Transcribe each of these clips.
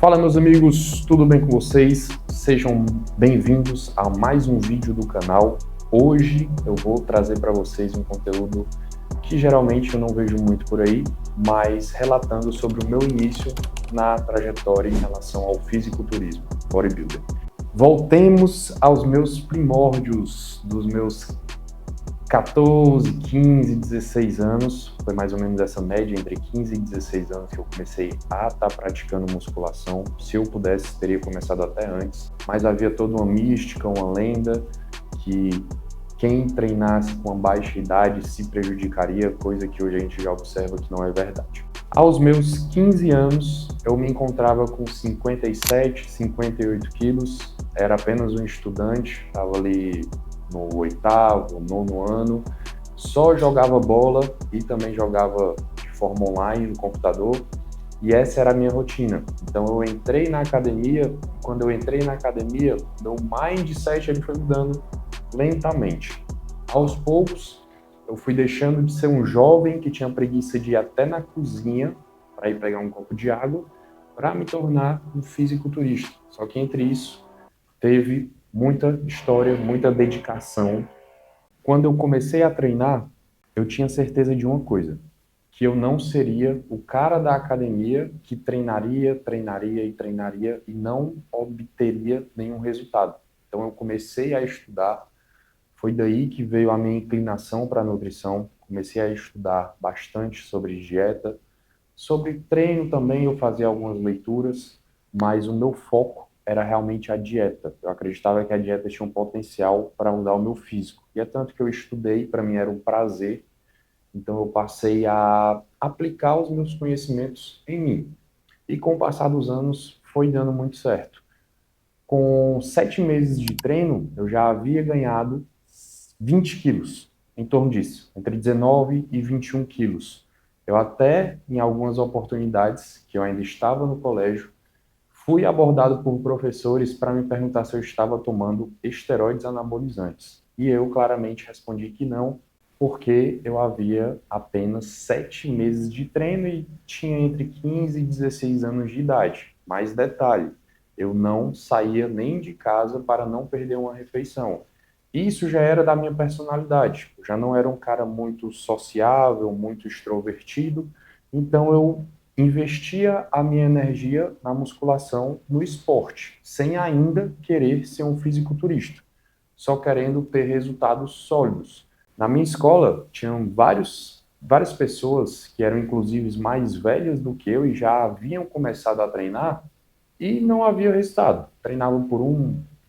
Fala meus amigos, tudo bem com vocês? Sejam bem-vindos a mais um vídeo do canal. Hoje eu vou trazer para vocês um conteúdo que geralmente eu não vejo muito por aí, mas relatando sobre o meu início na trajetória em relação ao fisiculturismo, bodybuilding. Voltemos aos meus primórdios, dos meus 14, 15, 16 anos, foi mais ou menos essa média, entre 15 e 16 anos que eu comecei a estar praticando musculação. Se eu pudesse, teria começado até antes, mas havia toda uma mística, uma lenda, que quem treinasse com uma baixa idade se prejudicaria, coisa que hoje a gente já observa que não é verdade. Aos meus 15 anos, eu me encontrava com 57, 58 quilos, era apenas um estudante, estava ali no 8º, 9º ano, só jogava bola e também jogava de forma online no computador, e essa era a minha rotina. Então eu entrei na academia, quando eu entrei na academia, meu mindset ele foi mudando lentamente. Aos poucos, eu fui deixando de ser um jovem que tinha preguiça de ir até na cozinha para ir pegar um copo de água, para me tornar um fisiculturista. Só que entre isso, teve muita história, muita dedicação. Quando eu comecei a treinar, eu tinha certeza de uma coisa, que eu não seria o cara da academia que treinaria, treinaria e treinaria e não obteria nenhum resultado. Então eu comecei a estudar, foi daí que veio a minha inclinação para a nutrição, comecei a estudar bastante sobre dieta, sobre treino também eu fazia algumas leituras, mas o meu foco era realmente a dieta. Eu acreditava que a dieta tinha um potencial para mudar o meu físico. E é tanto que eu estudei, para mim era um prazer. Então eu passei a aplicar os meus conhecimentos em mim. E com o passar dos anos foi dando muito certo. Com 7 meses de treino, eu já havia ganhado 20 quilos, em torno disso, entre 19 e 21 quilos. Eu até, em algumas oportunidades, que eu ainda estava no colégio, fui abordado por professores para me perguntar se eu estava tomando esteroides anabolizantes. E eu claramente respondi que não, porque eu havia apenas 7 meses de treino e tinha entre 15 e 16 anos de idade. Mais detalhe, eu não saía nem de casa para não perder uma refeição. Isso já era da minha personalidade. Eu já não era um cara muito sociável, muito extrovertido, então eu investia a minha energia na musculação, no esporte, sem ainda querer ser um fisiculturista, só querendo ter resultados sólidos. Na minha escola, tinham várias pessoas que eram inclusive mais velhas do que eu e já haviam começado a treinar e não havia resultado. Treinavam por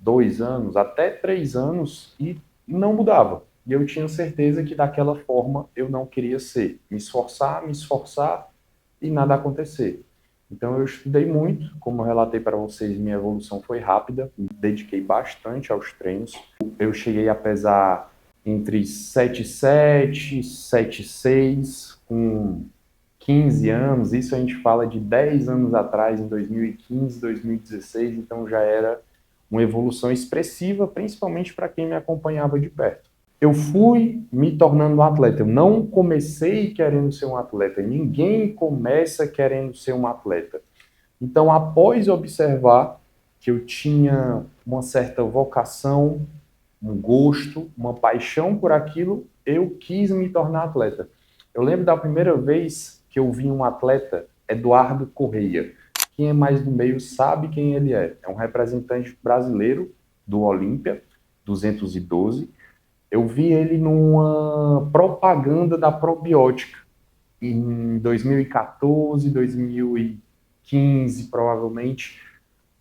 2 anos, até 3 anos e não mudava. E eu tinha certeza que daquela forma eu não queria ser. Me esforçar e nada acontecer. Então eu estudei muito, como eu relatei para vocês, minha evolução foi rápida, me dediquei bastante aos treinos. Eu cheguei a pesar entre 7,7, 7,6, com 15 anos, isso a gente fala de 10 anos atrás, em 2015, 2016, então já era uma evolução expressiva, principalmente para quem me acompanhava de perto. Eu fui me tornando um atleta, eu não comecei querendo ser um atleta, ninguém começa querendo ser um atleta. Então, após observar que eu tinha uma certa vocação, um gosto, uma paixão por aquilo, eu quis me tornar atleta. Eu lembro da primeira vez que eu vi um atleta, Eduardo Correia. Quem é mais do meio sabe quem ele é. É um representante brasileiro do Olímpia, 212. Eu vi ele numa propaganda da probiótica em 2014, 2015, provavelmente,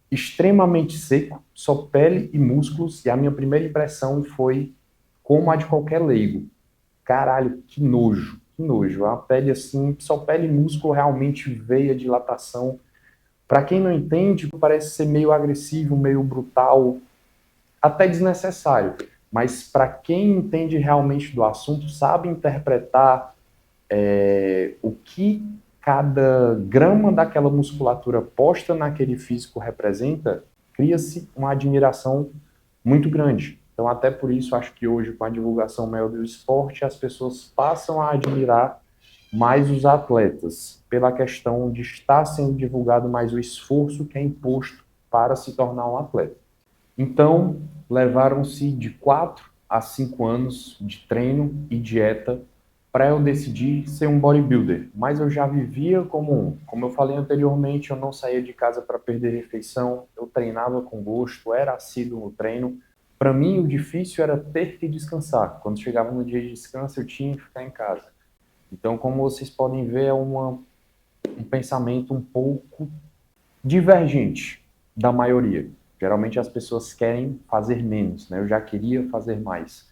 extremamente seco, só pele e músculos, e a minha primeira impressão foi como a de qualquer leigo. Caralho, que nojo, que nojo. A pele assim, só pele e músculo, realmente veia, dilatação. Para quem não entende, parece ser meio agressivo, meio brutal, até desnecessário. Mas para quem entende realmente do assunto, sabe interpretar o que cada grama daquela musculatura posta naquele físico representa, cria-se uma admiração muito grande. Então, até por isso, acho que hoje, com a divulgação maior do esporte, as pessoas passam a admirar mais os atletas, pela questão de estar sendo divulgado mais o esforço que é imposto para se tornar um atleta. Então, levaram-se de 4 a 5 anos de treino e dieta para eu decidir ser um bodybuilder. Mas eu já vivia como um. Como eu falei anteriormente, eu não saía de casa para perder refeição, eu treinava com gosto, era assíduo no treino. Para mim, o difícil era ter que descansar. Quando chegava no dia de descanso, eu tinha que ficar em casa. Então, como vocês podem ver, é um pensamento um pouco divergente da maioria. Geralmente as pessoas querem fazer menos, né? Eu já queria fazer mais.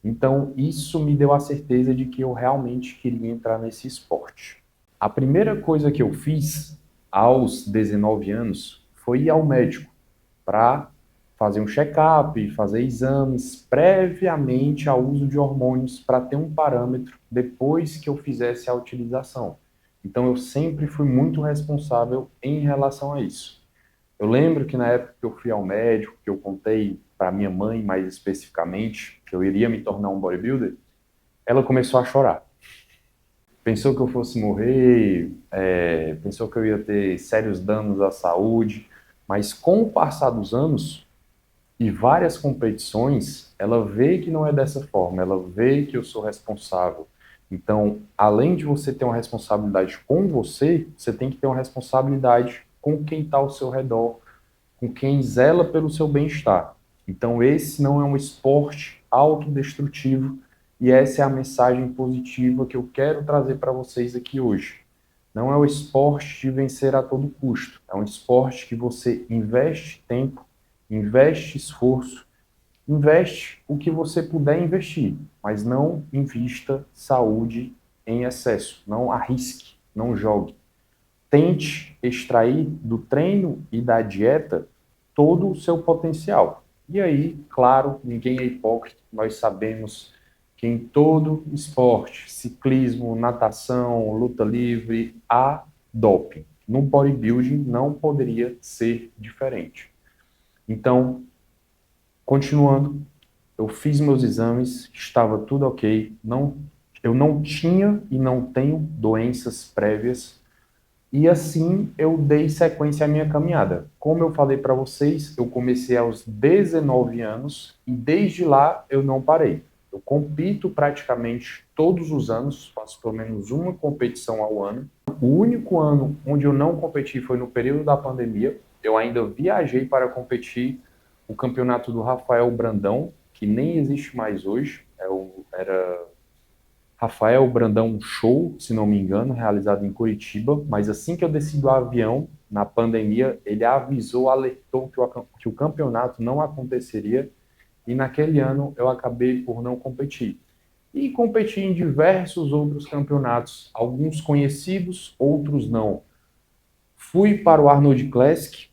Então, isso me deu a certeza de que eu realmente queria entrar nesse esporte. A primeira coisa que eu fiz aos 19 anos foi ir ao médico para fazer um check-up, fazer exames previamente ao uso de hormônios para ter um parâmetro depois que eu fizesse a utilização. Então eu sempre fui muito responsável em relação a isso. Eu lembro que na época que eu fui ao médico, que eu contei para minha mãe mais especificamente que eu iria me tornar um bodybuilder, ela começou a chorar. Pensou que eu fosse morrer, pensou que eu ia ter sérios danos à saúde, mas com o passar dos anos e várias competições, ela vê que não é dessa forma, ela vê que eu sou responsável. Então, além de você ter uma responsabilidade com você, você tem que ter uma responsabilidade com quem está ao seu redor, com quem zela pelo seu bem-estar. Então, esse não é um esporte autodestrutivo e essa é a mensagem positiva que eu quero trazer para vocês aqui hoje. Não é o esporte de vencer a todo custo, é um esporte que você investe tempo, investe esforço, investe o que você puder investir, mas não invista saúde em excesso, não arrisque, não jogue. Tente extrair do treino e da dieta todo o seu potencial. E aí, claro, ninguém é hipócrita, nós sabemos que em todo esporte, ciclismo, natação, luta livre, há doping. No bodybuilding não poderia ser diferente. Então, continuando, eu fiz meus exames, estava tudo ok, eu não tinha e não tenho doenças prévias, e assim eu dei sequência à minha caminhada. Como eu falei para vocês, eu comecei aos 19 anos e desde lá eu não parei. Eu compito praticamente todos os anos, faço pelo menos uma competição ao ano. O único ano onde eu não competi foi no período da pandemia. Eu ainda viajei para competir o campeonato do Rafael Brandão, que nem existe mais hoje. Era Rafael Brandão Show, se não me engano, realizado em Curitiba, mas assim que eu desci do avião, na pandemia, ele avisou, alertou que o campeonato não aconteceria, e naquele ano eu acabei por não competir. E competi em diversos outros campeonatos, alguns conhecidos, outros não. Fui para o Arnold Classic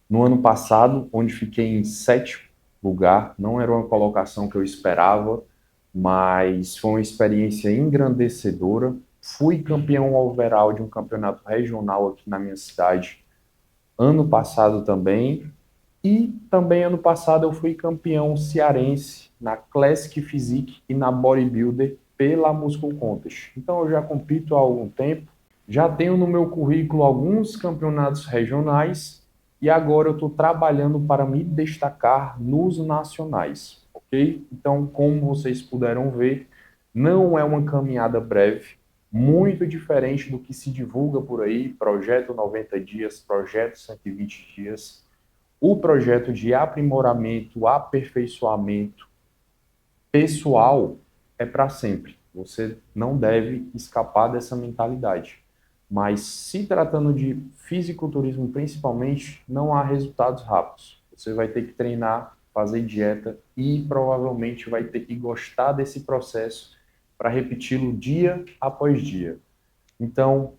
no ano passado, onde fiquei em 7º lugar, não era uma colocação que eu esperava, mas foi uma experiência engrandecedora. Fui campeão overall de um campeonato regional aqui na minha cidade ano passado também, e também ano passado eu fui campeão cearense na Classic Physique e na Bodybuilder pela Muscle Contest. Então eu já compito há algum tempo, já tenho no meu currículo alguns campeonatos regionais e agora eu estou trabalhando para me destacar nos nacionais, ok? Então, como vocês puderam ver, não é uma caminhada breve, muito diferente do que se divulga por aí, projeto 90 dias, projeto 120 dias. O projeto de aprimoramento, aperfeiçoamento pessoal é para sempre. Você não deve escapar dessa mentalidade. Mas se tratando de fisiculturismo principalmente, não há resultados rápidos. Você vai ter que treinar, fazer dieta e provavelmente vai ter que gostar desse processo para repeti-lo dia após dia. Então,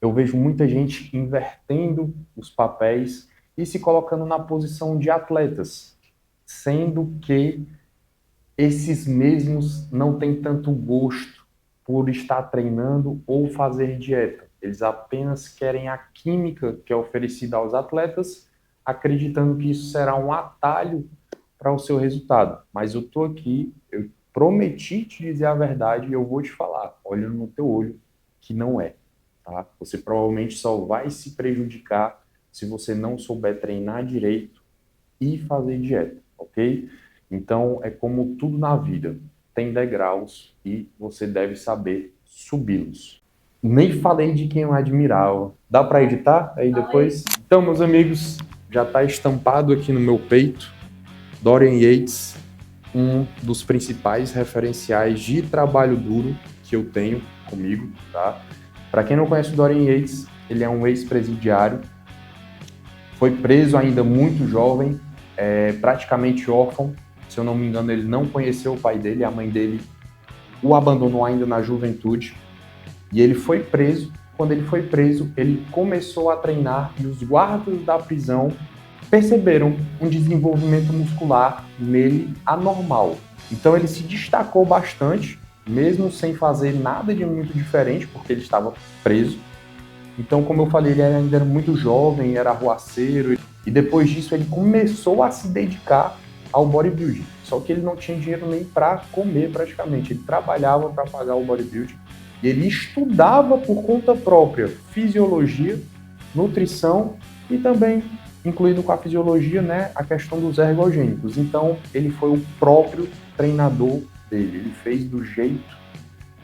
eu vejo muita gente invertendo os papéis e se colocando na posição de atletas, sendo que esses mesmos não têm tanto gosto por estar treinando ou fazer dieta. Eles apenas querem a química que é oferecida aos atletas, acreditando que isso será um atalho para o seu resultado. Mas eu estou aqui, eu prometi te dizer a verdade e eu vou te falar, olhando no teu olho, que não é, tá? Você provavelmente só vai se prejudicar se você não souber treinar direito e fazer dieta, ok? Então, é como tudo na vida, tem degraus e você deve saber subi-los. Nem falei de quem eu admirava. Dá para editar aí depois? Então, meus amigos, já está estampado aqui no meu peito, Dorian Yates, um dos principais referenciais de trabalho duro que eu tenho comigo, tá? Para quem não conhece o Dorian Yates, ele é um ex-presidiário, foi preso ainda muito jovem, praticamente órfão. Se eu não me engano, ele não conheceu o pai dele, a mãe dele o abandonou ainda na juventude. E ele foi preso. Quando ele foi preso, ele começou a treinar e os guardas da prisão perceberam um desenvolvimento muscular nele anormal. Então ele se destacou bastante, mesmo sem fazer nada de muito diferente, porque ele estava preso. Então, como eu falei, ele ainda era muito jovem, era arruaceiro, e depois disso ele começou a se dedicar ao bodybuilding. Só que ele não tinha dinheiro nem para comer praticamente, ele trabalhava para pagar o bodybuilding, e ele estudava por conta própria fisiologia, nutrição e também, incluindo com a fisiologia, né, a questão dos ergogênicos. Então, ele foi o próprio treinador dele, ele fez do jeito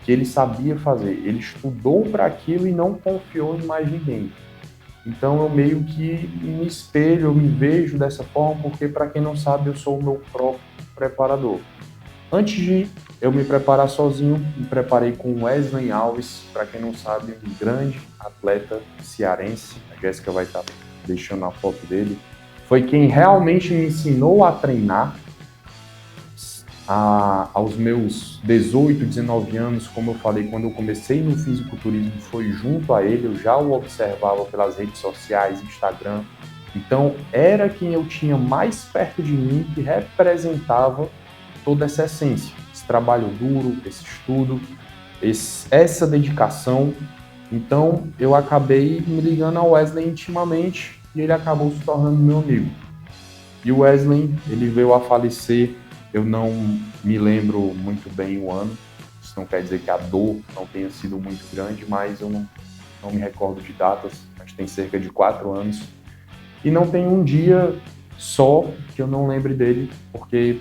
que ele sabia fazer, ele estudou para aquilo e não confiou em mais ninguém. Então eu meio que me espelho, eu me vejo dessa forma, porque para quem não sabe, eu sou o meu próprio preparador. Antes de eu me preparar sozinho, me preparei com Wesley Alves, para quem não sabe, um grande atleta cearense, a Jéssica vai estar deixando a foto dele, foi quem realmente me ensinou a treinar. Aos meus 18, 19 anos, como eu falei, quando eu comecei no fisiculturismo, foi junto a ele, eu já o observava pelas redes sociais, Instagram. Então, era quem eu tinha mais perto de mim que representava toda essa essência, esse trabalho duro, esse estudo, essa dedicação. Então, eu acabei me ligando ao Wesley intimamente e ele acabou se tornando meu amigo. E o Wesley, ele veio a falecer. Eu não me lembro muito bem o ano, isso não quer dizer que a dor não tenha sido muito grande, mas eu não me recordo de datas, mas tem cerca de 4 anos. E não tem um dia só que eu não lembre dele, porque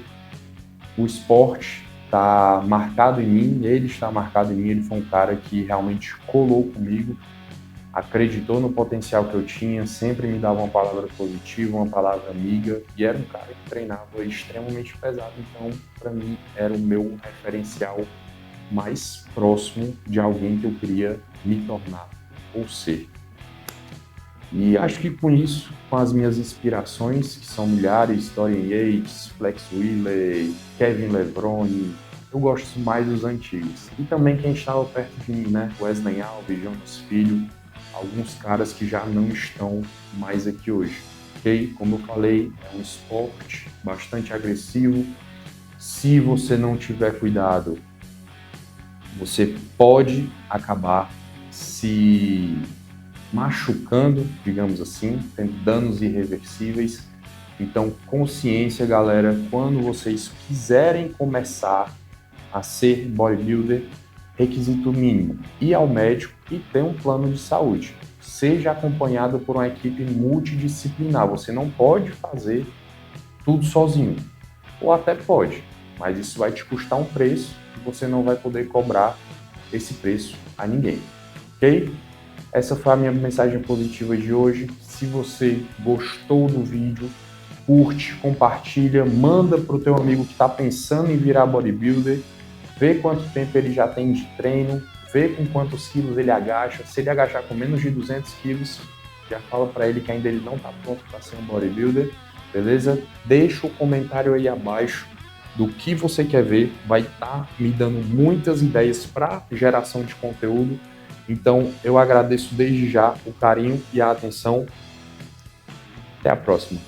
o esporte está marcado em mim, ele está marcado em mim, ele foi um cara que realmente colou comigo, acreditou no potencial que eu tinha, sempre me dava uma palavra positiva, uma palavra amiga, e era um cara que treinava extremamente pesado, então para mim era o meu referencial mais próximo de alguém que eu queria me tornar ou ser. E acho que com isso, com as minhas inspirações, que são milhares, Dorian Yates, Flex Wheeler, Kevin Levrone, eu gosto mais dos antigos. E também quem estava perto de mim, né? Wesley Alves, Jonas Filho, alguns caras que já não estão mais aqui hoje, ok? Como eu falei, é um esporte bastante agressivo. Se você não tiver cuidado, você pode acabar se machucando, digamos assim, tendo danos irreversíveis. Então, consciência, galera, quando vocês quiserem começar a ser bodybuilder, requisito mínimo: ir ao médico e ter um plano de saúde. Seja acompanhado por uma equipe multidisciplinar. Você não pode fazer tudo sozinho. Ou até pode, mas isso vai te custar um preço e você não vai poder cobrar esse preço a ninguém. Ok? Essa foi a minha mensagem positiva de hoje. Se você gostou do vídeo, curte, compartilha, manda para o teu amigo que está pensando em virar bodybuilder, vê quanto tempo ele já tem de treino, vê com quantos quilos ele agacha. Se ele agachar com menos de 200 quilos, já fala para ele que ainda ele não está pronto para ser um bodybuilder, beleza? Deixa o comentário aí abaixo do que você quer ver, vai estar me dando muitas ideias para geração de conteúdo. Então, eu agradeço desde já o carinho e a atenção. Até a próxima.